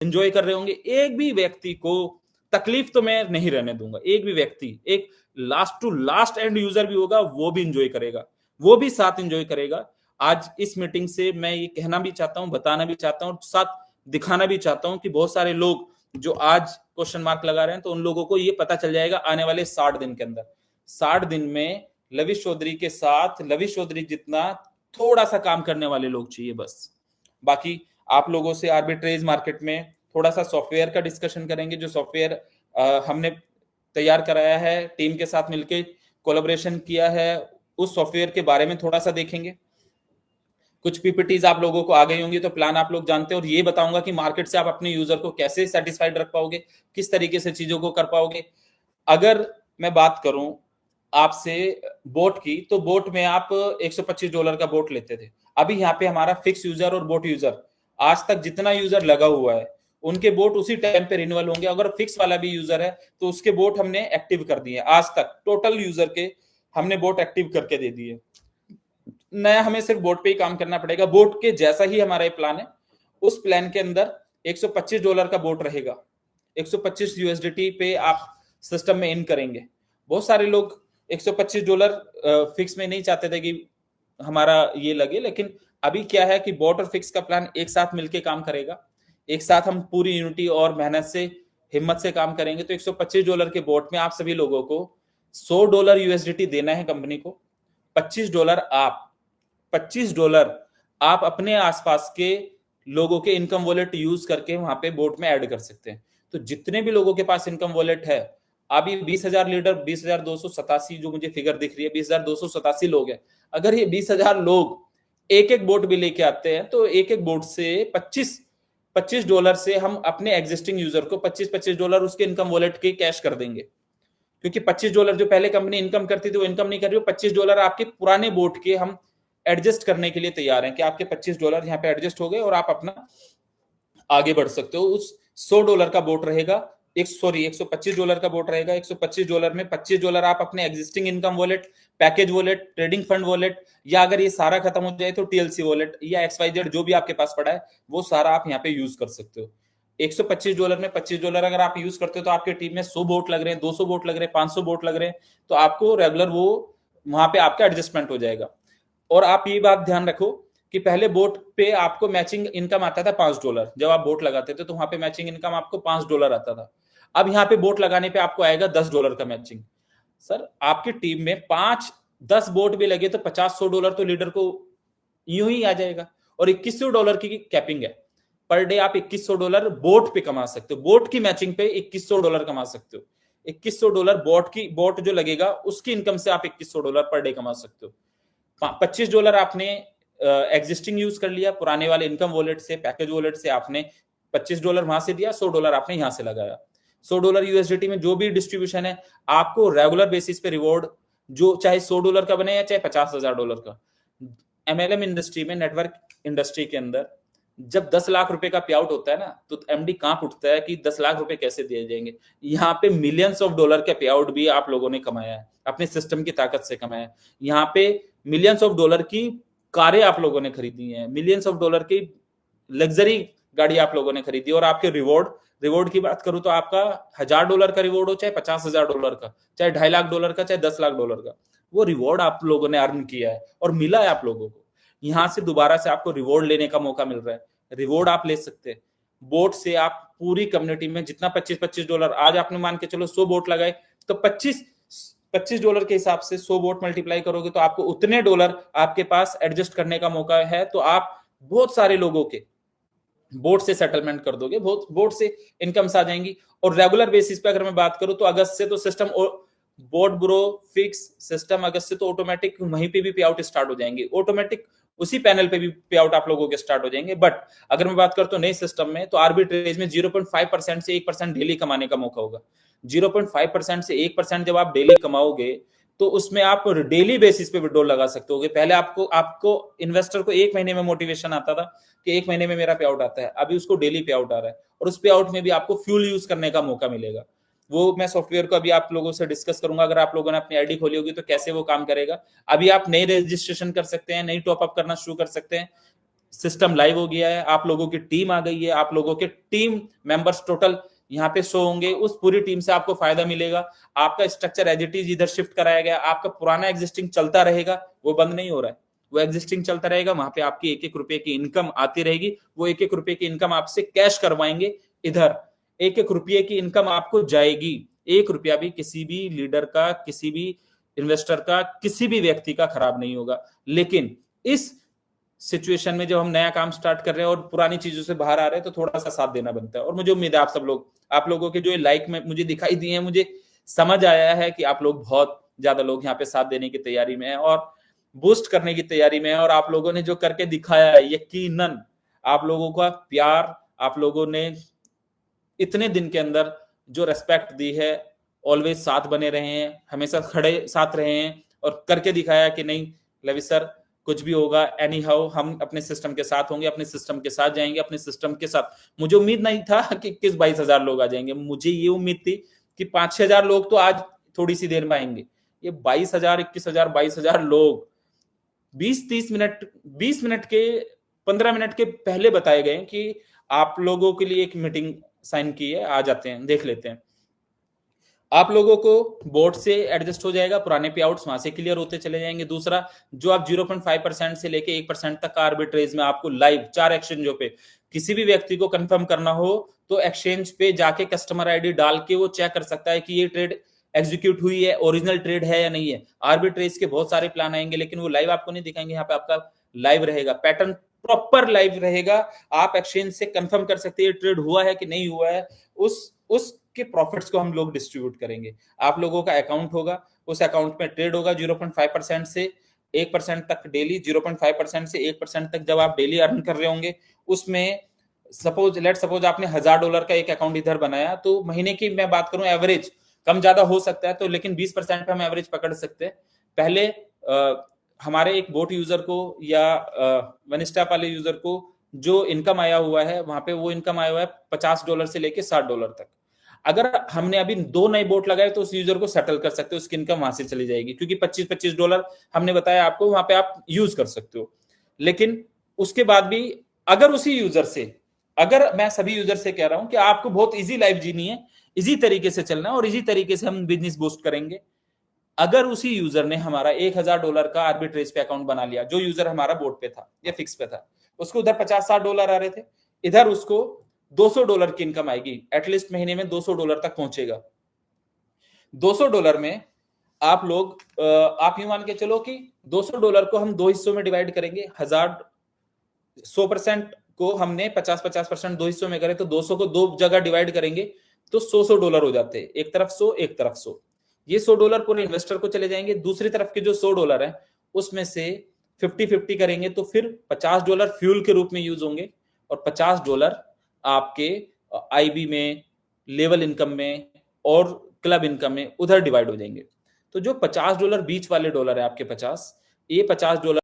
Enjoy कर रहे होंगे, एक भी व्यक्ति को तकलीफ तो मैं नहीं रहने दूंगा। एक भी व्यक्ति, एक last to last end user भी होगा, वो भी एंजॉय करेगा, वो भी साथ एंजॉय करेगा। आज इस मीटिंग से मैं ये कहना भी चाहता हूं, बताना भी चाहता हूं, साथ दिखाना भी चाहता हूं कि बहुत सारे लोग जो आज क्वेश्चन मार्क लगा रहे हैं, तो उन लोगों को ये पता चल जाएगा आने वाले 60 दिन के अंदर। 60 दिन में लविश चौधरी के साथ लविश चौधरी जितना थोड़ा सा काम करने वाले लोग चाहिए बस। बाकी आप लोगों से आर्बिट्रेज मार्केट में थोड़ा सा सॉफ्टवेयर का डिस्कशन करेंगे, जो सॉफ्टवेयर हमने तैयार कराया है, टीम के साथ मिलकर कोलैबोरेशन किया है, उस सॉफ्टवेयर के बारे में थोड़ा सा देखेंगे। कुछ पीपीटीज आप लोगों को आ गई होंगी, तो प्लान आप लोग जानते हैं, और ये बताऊंगा कि मार्केट से आप अपने यूजर को कैसे सेटिस्फाइड रख पाओगे, किस तरीके से चीजों को कर पाओगे। अगर मैं बात करूं आपसे बोट की, तो बोट में आप $125 का बोट लेते थे। अभी यहाँ पे हमारा फिक्स यूजर और बोट यूजर, आज तक जितना यूजर लगा हुआ है उनके बोट उसी टाइम पे रिन्यूअल होंगे। अगर फिक्स वाला भी यूजर है तो उसके बोट हमने एक्टिव कर दिए। आज तक टोटल यूजर के हमने बोट एक्टिव करके दे दिए। नया हमें सिर्फ बोट पे ही काम करना पड़ेगा। बोट के जैसा ही हमारा ये प्लान है, उस प्लान के अंदर $125 का बोट रहेगा। 125 USDT पे आप सिस्टम में इन करेंगे। बहुत सारे लोग $125 फिक्स में नहीं चाहते थे कि हमारा ये लगे, लेकिन अभी क्या है कि बोट और फिक्स का प्लान एक साथ मिलके काम करेगा। एक साथ हम पूरी यूनिटी और मेहनत से, हिम्मत से काम करेंगे। तो $125 के बोट में आप सभी लोगों को $100 USDT देना है कंपनी को। $25 आप अपने आसपास के लोगों के इनकम वॉलेट यूज करके वहां पे बोट में ऐड कर सकते हैं। तो जितने भी लोगों के पास इनकम वॉलेट है, अभी 20,000 लीडर, 20,287 जो मुझे फिगर दिख रही है, 20,287 लोग हैं। अगर ये 20,000 लोग एक एक बोट भी लेके आते हैं, तो एक एक बोट से $25 से हम अपने एग्जिस्टिंग यूजर को $25 उसके इनकम वॉलेट के कैश कर देंगे। क्योंकि $25 जो पहले कंपनी इनकम करती थी वो इनकम नहीं कर रही हो। $25 आपके पुराने बोट के हम एडजस्ट करने के लिए तैयार हैं कि आपके $25 यहाँ पे एडजस्ट हो गए और आप अपना आगे बढ़ सकते हो। उस $100 का बोट रहेगा, $125 का बोट रहेगा। $125 में $25 आप अपने existing income wallet, package wallet, trading fund wallet, या अगर ये सारा खत्म हो जाए तो TLC वॉलेट या XYZ जो भी आपके पास पड़ा है, वो सारा आप यहाँ पे यूज कर सकते हो। $125 में $25 अगर आप यूज करते हो, तो आपके टीम में 100 बोट लग रहे हैं, 200 बोट लग रहे हैं, 500 बोट लग रहे हैं, तो आपको रेगुलर वो वहां पे आपका एडजस्टमेंट हो जाएगा। और आप ये बात ध्यान रखो कि पहले बोट पे आपको मैचिंग इनकम आता था $5। जब आप बोट लगाते थे तो वहां पे मैचिंग इनकम आपको $5 आता था। अब यहाँ पे बोट लगाने पे आपको आएगा $10 का मैचिंग। सर आपकी टीम में 5-10 बोट भी लगे तो $50-100 तो लीडर को यूं ही आ जाएगा। और $2100 की कैपिंग है। पर डे आप $2100 बोट पे कमा सकते हो। बोट की मैचिंग पे $2100 कमा सकते हो। $2100 बोट जो लगेगा उसकी इनकम से आप $2100 पर डे कमा सकते हो। $25 आपने एग्जिस्टिंग यूज कर लिया, पुराने वाले इनकम वॉलेट से, पैकेज वॉलेट से आपने $25 वहां से दिया, $100 आपने यहां से लगाया। $100 USDT में जो भी डिस्ट्रीब्यूशन है, आपको रेगुलर बेसिस पे रिवॉर्ड, जो चाहे $100 का बने या चाहे $50,000 का। MLM इंडस्ट्री में, नेटवर्क इंडस्ट्री के अंदर जब 10 लाख रुपए का पे आउट होता है ना, तो MD कांप उठता है कि 10 लाख रुपए कैसे दिए जाएंगे। यहाँ पे मिलियंस ऑफ डॉलर का पे आउट भी आप लोगों ने कमाया है, अपने सिस्टम की ताकत से कमाया है। यहाँ पे मिलियंस ऑफ डॉलर की कारें आप लोगों ने खरीदी हैं, मिलियंस ऑफ डॉलर की लग्जरी गाड़ी आप लोगों ने खरीदी। और आपके रिवॉर्ड की बात करूं तो आपका $1,000 का रिवॉर्ड हो, चाहे $50,000 का, चाहे $2.5 लाख का, चाहे $10 लाख का, वो रिवॉर्ड आप लोगों ने अर्न किया है और मिला है आप लोगों को। यहां से दोबारा से आपको रिवॉर्ड लेने का मौका मिल रहा है। रिवॉर्ड आप ले सकते हैं बोट से। आप पूरी कम्युनिटी में जितना $25 आज आपने मान के चलो 100 बोट लगाए, तो $25 के हिसाब से 100 बोट मल्टीप्लाई करोगे तो आपको उतने डॉलर आपके पास एडजस्ट करने का मौका है। तो आप बहुत सारे लोगों के बोट से सेटलमेंट कर दोगे, बोट से इनकम्स आ जाएंगी। और रेगुलर बेसिस पे अगर मैं बात करूं तो अगस्त से तो सिस्टम, बोट ब्रो फिक्स सिस्टम अगस्त से तो ऑटोमेटिक वहीं पे भी पे आउट स्टार्ट हो जाएंगे, ऑटोमेटिक उसी पैनल पे भी पे आउट आप लोगों के स्टार्ट हो जाएंगे। बट अगर मैं बात करता हूं नए सिस्टम में, तो आर्बिट्रेज में 0.5% से 1% डेली कमाने का मौका होगा। 0.5% से 1% जब आप डेली कमाओगे, तो उसमें आप डेली बेसिस पे विड्रॉल लगा सकते हो। पहले आपको इन्वेस्टर को 1 महीने में मोटिवेशन आता था कि 1 महीने में मेरा पे आउट आता है, अभी उसको डेली पे आउट आ रहा है। और उस पे आउट में भी आपको फ्यूल यूज करने का मौका मिलेगा। वो मैं सॉफ्टवेयर को अभी आप लोगों से डिस्कस करूंगा। अगर आप लोगों ने अपनी आईडी खोली होगी तो कैसे वो काम करेगा। अभी आप नई रजिस्ट्रेशन कर सकते हैं, नई टॉप अप करना शुरू कर सकते हैं। सिस्टम लाइव हो गया है, आप लोगों की टीम आ गई है, आप लोगों के टीम मेंबर्स टोटल यहाँ पे शो होंगे, उस पूरी टीम से आपको फायदा मिलेगा। आपका स्ट्रक्चर एज इट इज इधर शिफ्ट कराया गया, आपका पुराना एग्जिस्टिंग चलता रहेगा, वो बंद नहीं हो रहा है, वो एग्जिस्टिंग चलता रहेगा। वहां पे आपकी एक एक रुपए की इनकम आती रहेगी, वो एक एक रुपए की इनकम आपसे कैश करवाएंगे। इधर एक एक रुपये की इनकम आपको जाएगी, एक रुपया भी किसी भी लीडर का, किसी भी इन्वेस्टर का, किसी भी व्यक्ति का खराब नहीं होगा। लेकिन इस सिचुएशन में जब हम नया काम स्टार्ट कर रहे हैं और पुरानी चीजों से बाहर आ रहे हैं, तो थोड़ा सा साथ देना बनता है। और मुझे उम्मीद है आप सब लोग, आप लोगों के जो लाइक में मुझे दिखाई दिए हैं, मुझे समझ आया है कि आप लोग बहुत ज्यादा लोग यहाँ पे साथ देने की तैयारी में है और बूस्ट करने की तैयारी में है। और आप लोगों ने जो करके दिखाया है, यकीनन आप लोगों का प्यार, आप लोगों ने इतने दिन के अंदर जो रेस्पेक्ट दी है, ऑलवेज साथ बने रहे हैं, हमेशा खड़े साथ रहे हैं और करके दिखाया कि नहीं लवी सर कुछ भी होगा एनी हाउ हम अपने सिस्टम के साथ होंगे, अपने सिस्टम के साथ जाएंगे, अपने सिस्टम के साथ। मुझे उम्मीद नहीं था कि 21-22 लोग आ जाएंगे, मुझे ये उम्मीद थी कि 5-6 लोग तो आज थोड़ी सी देर में आएंगे। ये 22,000, 21,000, 22,000 लोग 20-30 मिनट, 20 मिनट के, 15 मिनट के पहले बताए गए कि आप लोगों के लिए एक मीटिंग साइन की है, आ जाते हैं, देख लेते हैं। आप लोगों को बोर्ड से एडजस्ट हो जाएगा, पुराने पे आउट्स वहां से क्लियर होते चले जाएंगे। दूसरा, जो आप 0.5% से लेके 1% तक का आर्बिट्रेज में आपको लाइव 4 एक्सचेंजों पे किसी भी व्यक्ति को कंफर्म करना हो तो एक्सचेंज पे जाके कस्टमर आईडी डाल के वो चेक कर सकता है कि ये ट्रेड एग्जीक्यूट हुई है, ओरिजिनल ट्रेड है या नहीं है। आर्बिट्रेज के बहुत सारे प्लान आएंगे, लेकिन वो लाइव आपको नहीं दिखाएंगे। यहाँ पे आपका लाइव रहेगा, पैटर्न प्रॉपर लाइव रहेगा। आप एक्सचेंज से कंफर्म कर सकते हैं ट्रेड हुआ है कि नहीं हुआ है। उसके प्रॉफिट्स को हम लोग डिस्ट्रीब्यूट करेंगे। आप लोगों का अकाउंट होगा, उस अकाउंट में ट्रेड होगा 0.5% से 1% तक डेली, 0.5% से 1% तक जब आप डेली अर्न कर रहे होंगे, उसमें सपोज आपने $1,000 का एक अकाउंट इधर बनाया, तो महीने की मैं बात करूं एवरेज कम ज्यादा हो सकता है, तो लेकिन 20% पे हम एवरेज पकड़ सकते हैं। पहले हमारे एक बोट यूजर को या वन स्टॉप वाले यूजर को जो इनकम आया हुआ है, वहां पे वो इनकम आया हुआ है $50 से लेके $60 तक। अगर हमने अभी 2 नए बोट लगाए तो उस यूजर को सेटल कर सकते हो, उसकी इनकम वहां से चली जाएगी, क्योंकि $25-25 हमने बताया आपको, वहां पे आप यूज कर सकते हो। लेकिन उसके बाद भी अगर उसी यूजर से, अगर मैं सभी यूजर से कह रहा हूं कि आपको बहुत इजी लाइफ जीनी है, इजी तरीके से चलना है और इजी तरीके से हम बिजनेस बूस्ट करेंगे। अगर उसी यूजर ने हमारा $1,000 का आर्बिट्रेज पे अकाउंट बना लिया, जो यूजर हमारा बोर्ड पे था या फिक्स पे था, उसको उधर $50-60 आ रहे थे, इधर उसको $200 की इनकम आएगी, एटलीस्ट महीने में $200 तक पहुंचेगा। $200 में आप लोग आप यूं मान के चलो कि $200 को हम 2 हिस्सों में डिवाइड करेंगे। 100% को हमने 50-50% 2 हिस्सों में करे, तो 200 को 2 जगह डिवाइड करेंगे तो $100 हो जाते हैं, एक तरफ 100, एक तरफ 100। ये $100 पूरे इन्वेस्टर को चले जाएंगे। दूसरी तरफ के जो $100 है उसमें से 50-50 करेंगे तो फिर $50 फ्यूल के रूप में यूज होंगे और $50 आपके आईबी में, लेवल इनकम में और क्लब इनकम में उधर डिवाइड हो जाएंगे। तो जो $50 बीच वाले डॉलर है आपके 50, ये $50